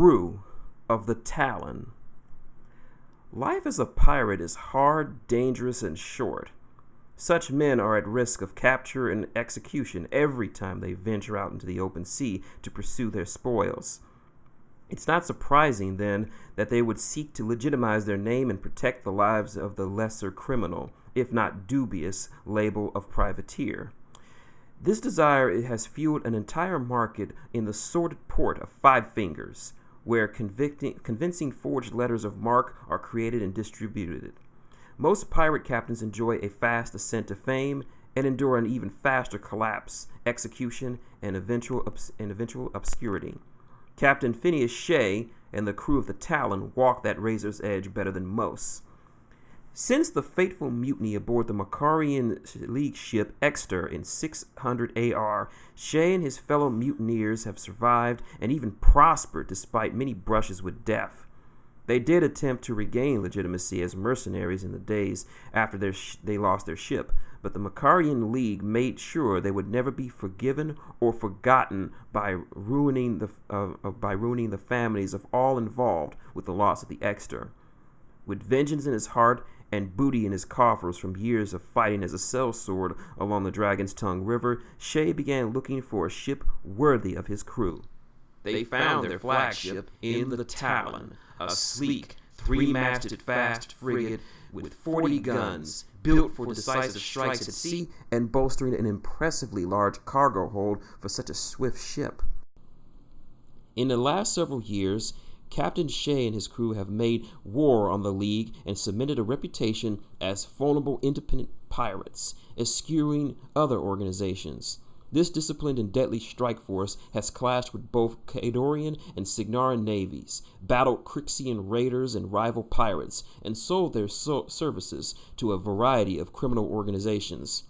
crew of the TALON. Life as a pirate is hard, dangerous, and short. Such men are at risk of capture and execution every time they venture out into the open sea to pursue their spoils. It's not surprising, then, that they would seek to legitimize their name and protect the lives of the lesser criminal, if not dubious, label of privateer. This desire has fueled an entire market in the sordid port of Five Fingers, where convincing forged letters of marque are created and distributed. Most pirate captains enjoy a fast ascent to fame and endure an even faster collapse, execution, and eventual obscurity. Captain Phineus shae and the crew of the TALON walk that razor's edge better than most. Since the fateful mutiny aboard the Macarian League ship Exeter in 600 AR, shae and his fellow mutineers have survived and even prospered despite many brushes with death. They did attempt to regain legitimacy as mercenaries in the days after they lost their ship, but the Macarian League made sure they would never be forgiven or forgotten by ruining the families of all involved with the loss of the Exeter. With vengeance in his heart and booty in his coffers from years of fighting as a sellsword along the Dragon's Tongue River, shae began looking for a ship worthy of his crew. They found their flagship in the TALON, a sleek, three-masted fast frigate with 40 guns, built for decisive strikes at sea and bolstering an impressively large cargo hold for such a swift ship. In the last several years, Captain shae and his crew have made war on the League and cemented a reputation as vulnerable independent pirates, eschewing other organizations. This disciplined and deadly strike force has clashed with both Cadorian and Signaran navies, battled Crixian raiders and rival pirates, and sold their services to a variety of criminal organizations.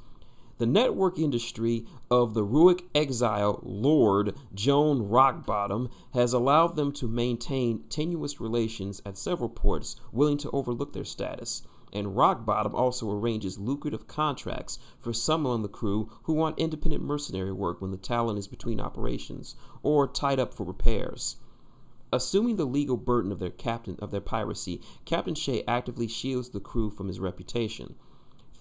The network industry of the Ruick exile Lord Joan Rockbottom has allowed them to maintain tenuous relations at several ports willing to overlook their status, and Rockbottom also arranges lucrative contracts for some on the crew who want independent mercenary work when the TALON is between operations or tied up for repairs. Assuming the legal burden of their piracy, Captain shae actively shields the crew from his reputation.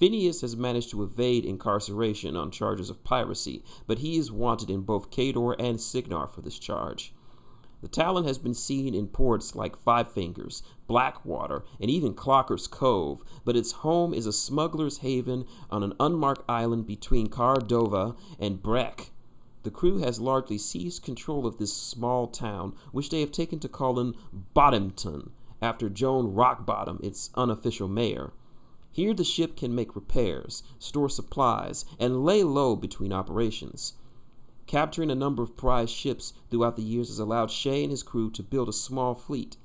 Phineus has managed to evade incarceration on charges of piracy, but he is wanted in both Cador and Signar for this charge. The TALON has been seen in ports like Five Fingers, Blackwater, and even Clocker's Cove, but its home is a smuggler's haven on an unmarked island between Cardova and Breck. The crew has largely seized control of this small town, which they have taken to call Bottomton, after Joan Rockbottom, its unofficial mayor. Here the ship can make repairs, store supplies, and lay low between operations. Capturing a number of prize ships throughout the years has allowed shae and his crew to build a small fleet.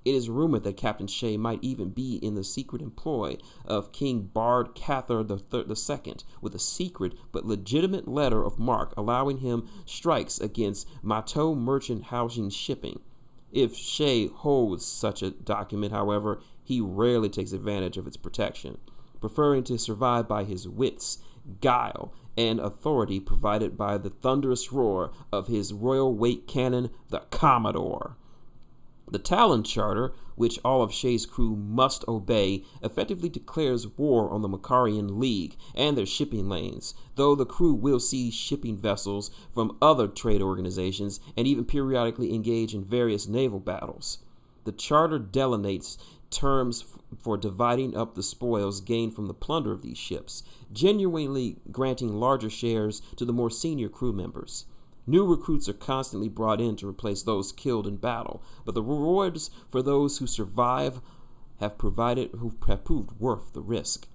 It is rumored that Captain shae might even be in the secret employ of King Bard Cathar II, with a secret but legitimate letter of marque allowing him strikes against Mateau merchant housing shipping. If shae holds such a document, however, he rarely takes advantage of its protection, preferring to survive by his wits, guile, and authority provided by the thunderous roar of his royal weight cannon, the Commodore. The TALON Charter, which all of shae's crew must obey, effectively declares war on the Macarian League and their shipping lanes, though the crew will seize shipping vessels from other trade organizations and even periodically engage in various naval battles. The charter delineates terms for dividing up the spoils gained from the plunder of these ships, genuinely granting larger shares to the more senior crew members. New recruits are constantly brought in to replace those killed in battle, but the rewards for those who survive have proved worth the risk.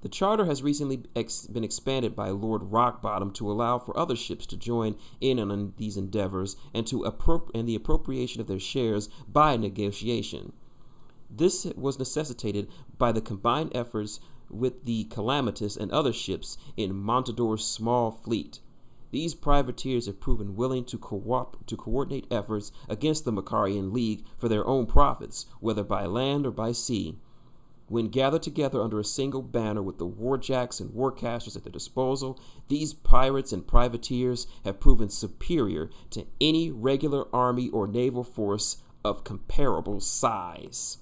The charter has recently been expanded by Lord Rockbottom to allow for other ships to join in on these endeavors and the appropriation of their shares by negotiation. This was necessitated by the combined efforts with the Calamitous and other ships in Montador's small fleet. These privateers have proven willing to coordinate efforts against the Macarian League for their own profits, whether by land or by sea. When gathered together under a single banner with the warjacks and warcasters at their disposal, these pirates and privateers have proven superior to any regular army or naval force of comparable size.